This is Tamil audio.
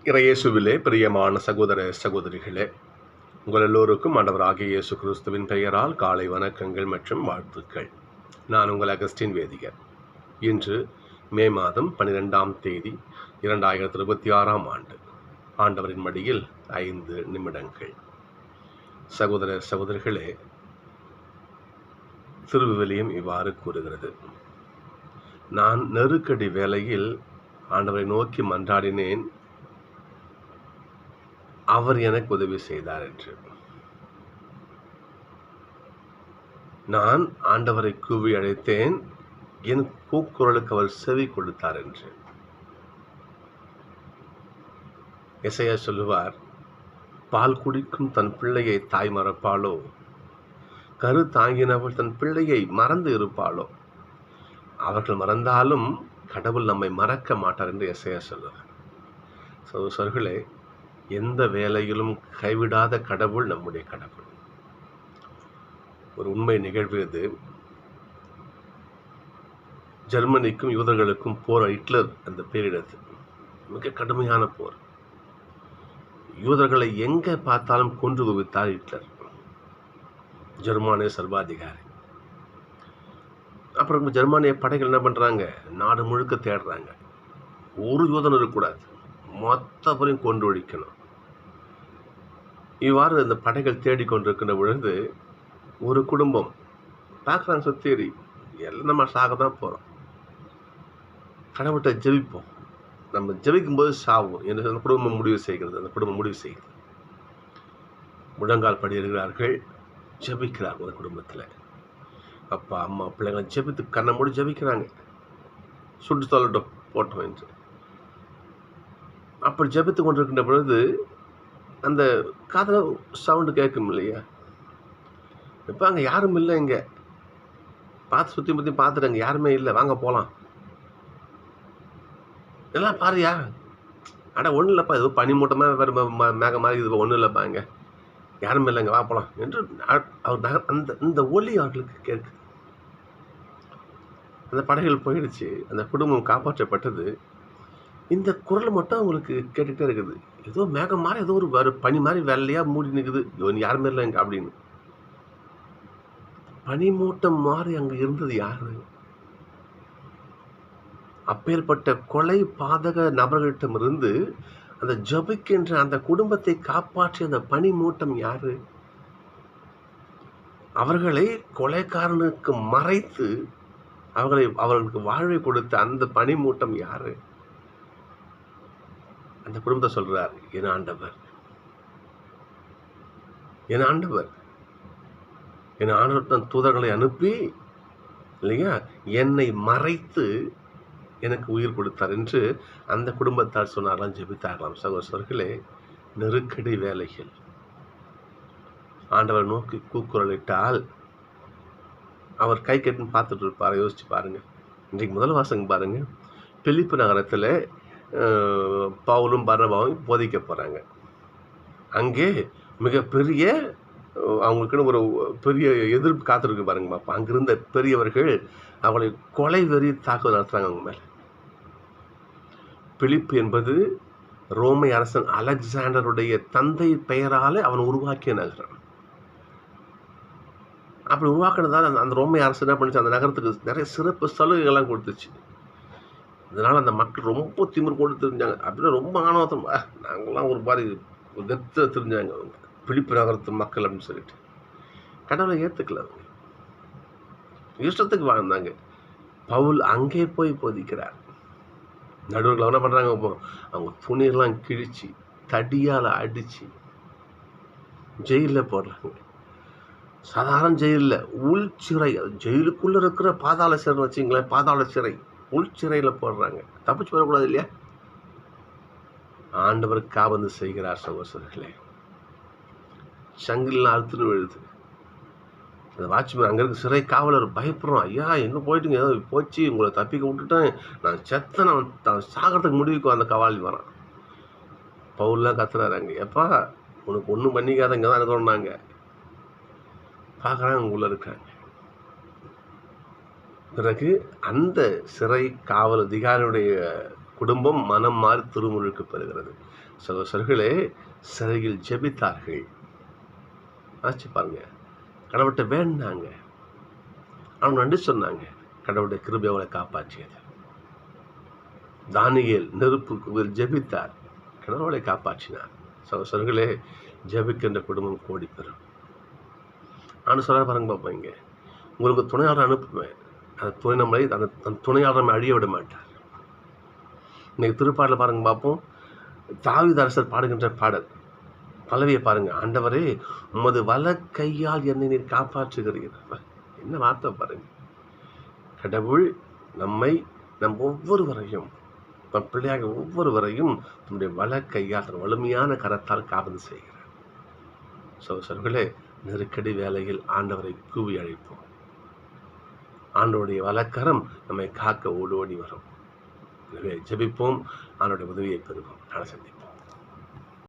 இறையேசுவிலே பிரியமான சகோதர சகோதரிகளே, உங்கள் எல்லோருக்கும் ஆண்டவராகிய இயேசு கிறிஸ்துவின் பெயரால் காலை வணக்கங்கள் மற்றும் வாழ்த்துக்கள். நான் உங்கள் அகஸ்டின் வேதிகர். இன்று மே மாதம் 12ஆம் தேதி 2026ஆம் ஆண்டு. ஆண்டவரின் மடியில் 5 நிமிடங்கள். சகோதர சகோதரிகளே, திருவிவிலியம் இவ்வாறு கூறுகிறது: நான் நெருக்கடி வேளையில் ஆண்டவரை நோக்கி மன்றாடினேன், அவர் எனக்கு உதவி செய்தார் என்று. நான் ஆண்டவரை கூவி அழைத்தேன், என் கூக்குரலுக்கு அவர் செவி கொடுத்தார் என்று. எசையா சொல்லுவார், பால் குடிக்கும் தன் பிள்ளையை தாய் மறப்பாளோ, கரு தாங்கினவள் தன் பிள்ளையை மறந்து இருப்பாளோ. அவர்கள் மறந்தாலும் கடவுள் நம்மை மறக்க மாட்டார் என்று எசையா சொல்லுவார். சகோதரர்களே, எந்த வேலையிலும் கைவிடாத கடவுள் நம்முடைய கடவுள். ஒரு உண்மை நிகழ்வு இது. ஜெர்மனிக்கும் யூதர்களுக்கும் போர். ஹிட்லர் அந்த பேரிடது மிக கடுமையான போர். யூதர்களை எங்க பார்த்தாலும் கொன்று குவித்தார் ஹிட்லர், ஜெர்மானிய சர்வாதிகாரி. அப்புறம் ஜெர்மானிய படைகள் என்ன பண்றாங்க, நாடு முழுக்க தேடுறாங்க. ஒரு யூதன் இருக்கக்கூடாது, மொத்த பேரையும் கொண்டு ஒழிக்கணும். இவ்வாறு இந்த படைகள் தேடிக்கொண்டிருக்கின்ற பொழுது ஒரு குடும்பம் பார்க்குறாங்க, சுத்தேரி எல்லாம் நம்ம சாக தான் போகிறோம், கடவுள்கிட்ட ஜெபிப்போம், நம்ம ஜெபிக்கும்போது சாவோம் என்று அந்த குடும்பம் முடிவு செய்கிறது. அந்த குடும்பம் முடிவு செய்கிறது. முழங்கால் படியிருக்கிறார்கள், ஜெபிக்கிறாங்க. ஒரு குடும்பத்தில் அப்பா அம்மா பிள்ளைங்களை ஜெபித்து கண்ணை மூடி ஜெபிக்கிறாங்க, சுட்டு தொல்லட்டும் போட்டோம் என்று. அப்படி ஜெபித்து கொண்டிருக்கின்ற பொழுது அந்த காதில் சவுண்டு கேட்கும் இல்லையா? இப்போ அங்கே யாரும் இல்லை, இங்கே பார்த்து சுற்றி முற்றி பார்த்துட்டாங்க, யாருமே இல்லை, வாங்க போகலாம். எல்லாம் பாருயா, அட ஒன்றும் இல்லைப்பா, ஏதோ பனி மூட்டமாக வேறு மேகம் மாதிரி இது ஒன்றும் இல்லைப்பா, இங்கே யாருமே இல்லைங்க, வா போகலாம் என்று அவர் அந்த ஒலி அவர்களுக்கு கேட்குது. அந்த படைகள் போயிடுச்சு, அந்த குடும்பம் காப்பாற்றப்பட்டது. இந்த குரல் மட்டும் அவங்களுக்கு கேட்டுகிட்டே இருக்குது. ஏதோ மேகம் மாதிரி ஏதோ ஒரு பனி மாதிரி வெள்ளையாக மூடி நிற்குது, யாருமே இல்லை இங்கே அப்படின்னு. பனிமூட்டம் மாறி அங்கே இருந்தது யாரு? அப்பேற்பட்ட கொலை பாதக நபர்களிடமிருந்து அந்த ஜபிக்கின்ற அந்த குடும்பத்தை காப்பாற்றிய அந்த பனிமூட்டம் யாரு? அவர்களை கொலைக்காரனுக்கு மறைத்து அவர்களுக்கு வாழ்வை கொடுத்த அந்த பனிமூட்டம் யாரு? அந்த குடும்பத்தை சொல்றார், என் ஆண்டவர், என் ஆண்டவர், என் ஆண்டவர் தன் தூதர்களை அனுப்பி இல்லையா என்னை மறைத்து எனக்கு உயிர் கொடுத்தார் என்று அந்த குடும்பத்தார் சொன்னார்களாம், ஜெபித்தார்களாம். சகோதரர்களே, நெருக்கடி வேலைகள் ஆண்டவர் நோக்கி கூக்குரலிட்டால் அவர் கை கட்டுன்னு பார்த்துட்டு இருப்பார். யோசிச்சு பாருங்க. இன்றைக்கு முதல் வாசகம் பாருங்க. பிலிப்பு நகரத்தில் பவுலும் பர்னபாவும் போதிக்க போகிறாங்க. அங்கே மிகப்பெரிய அவங்களுக்குன்னு ஒரு பெரிய எதிர்ப்பு காத்திருக்கு பாருங்க. அப்போ அங்கிருந்த பெரியவர்கள் அவளை கொலை வெறி தாக்குதல் நடத்துகிறாங்க அவங்க மேலே. பிலிப்பு என்பது ரோமை அரசன் அலெக்சாண்டருடைய தந்தை பெயரால் அவன் உருவாக்கிய நகரம். அப்படி உருவாக்குனதால் அந்த ரோமை அரசு என்ன பண்ணிச்சு, அந்த நகரத்துக்கு நிறைய சிறப்பு சலுகைகள்லாம் கொடுத்துச்சு. இதனால் அந்த மக்கள் ரொம்ப திமிர் கொண்டு தெரிஞ்சாங்க. அப்படின்னா ரொம்ப ஆணவத்தம், நாங்களாம் ஒரு மாதிரி கெத்த தெரிஞ்சாங்க அவங்க, பிலிப்பு நகரத்து மக்கள் அப்படின்னு சொல்லிட்டு. கடவுளை ஏற்றுக்கல, அவங்க இஷ்டத்துக்கு வாழ்ந்தாங்க. பவுல் அங்கே போய் போதிக்கிறார். நடுவர்கள் என்ன பண்ணுறாங்க, அவங்க துணியெல்லாம் கிழிச்சு தடியால் அடித்து ஜெயிலில் போடுறாங்க. சாதாரண ஜெயிலில், உள் சிறை, ஜெயிலுக்குள்ளே இருக்கிற பாதாள சிறை வச்சிங்களேன், பாதாள சிறை, உள் சிறையில் போடுறாங்க. தப்பிச்சு வரக்கூடாது இல்லையா? ஆண்டவருக்கு காபந்து செய்கிறார். சகோதரர்களே, சங்கிலாம் அறுத்துன்னு விழுது. அந்த வாட்ச்மேன், அங்கே இருக்க சிறை காவலர் பயப்படுறோம், ஐயா எங்கே போயிட்டுங்க, ஏதோ போச்சு, உங்களை தப்பிக்க விட்டுட்டேன், நான் செத்த, நான் சாகிறதுக்கு முடிவுக்கு அந்த கவாலி வரான். பவுல்லாம் கத்துறாரு அங்கே, எப்பா உனக்கு ஒன்றும் பண்ணிக்காத, இங்கே தான் இருக்கணும்னாங்க. பார்க்குறாங்க, உள்ள இருக்காங்க. பிறகு அந்த சிறை காவல் அதிகாரியுடைய குடும்பம் மனம் மாறி திருமுழுக்கு பெறுகிறது. சகோதரர்களே, சிறையில் ஜெபித்தார்கள். ஆச்சு பாருங்க. கடவுள்கிட்ட வேண்டாங்க, அவங்க நன்றி சொன்னாங்க. கடவுளுடைய கிருபை அவளை காப்பாற்றியது. தானியேல் நெருப்புக்கு ஜெபித்தார், கடவுளை காப்பாற்றினார். சகோதரர்களே, ஜெபிக்கின்ற குடும்பம் கோடி பெறும். நான் சொல்ல பாருங்க பார்ப்போம், இங்கே உங்களுக்கு துணையாளர் அனுப்புவேன். அந்த துணை நம்மளை அந்த துணையாளர் நம்ம அழிய விட மாட்டார். இன்னைக்கு திருப்பாடல பாருங்க பார்ப்போம், தாவீது அரசர் பாடுகின்ற பாடல் பல்லவியை பாருங்க. ஆண்டவரே, உமது வல கையால் என்னை நீர் காப்பாற்றுகிறீர். என்ன வார்த்தை பாருங்க. கடவுள் நம்மை நம் ஒவ்வொருவரையும், நம் பிள்ளையாக ஒவ்வொருவரையும் நம்முடைய வல கையால் தன் வலிமையான கரத்தால் காவல் செய்கிறார். சகோதரர்களே, நெருக்கடி வேளையில் ஆண்டவரை கூவி அழைப்போம். ஆண்டவருடைய வலக்கரம் நம்மை காக்க ஓடோடி வரும். எனவே ஜெபிப்போம், ஆண்டவருடைய உதவியை பெறுவோம். நாளை சந்திப்போம்.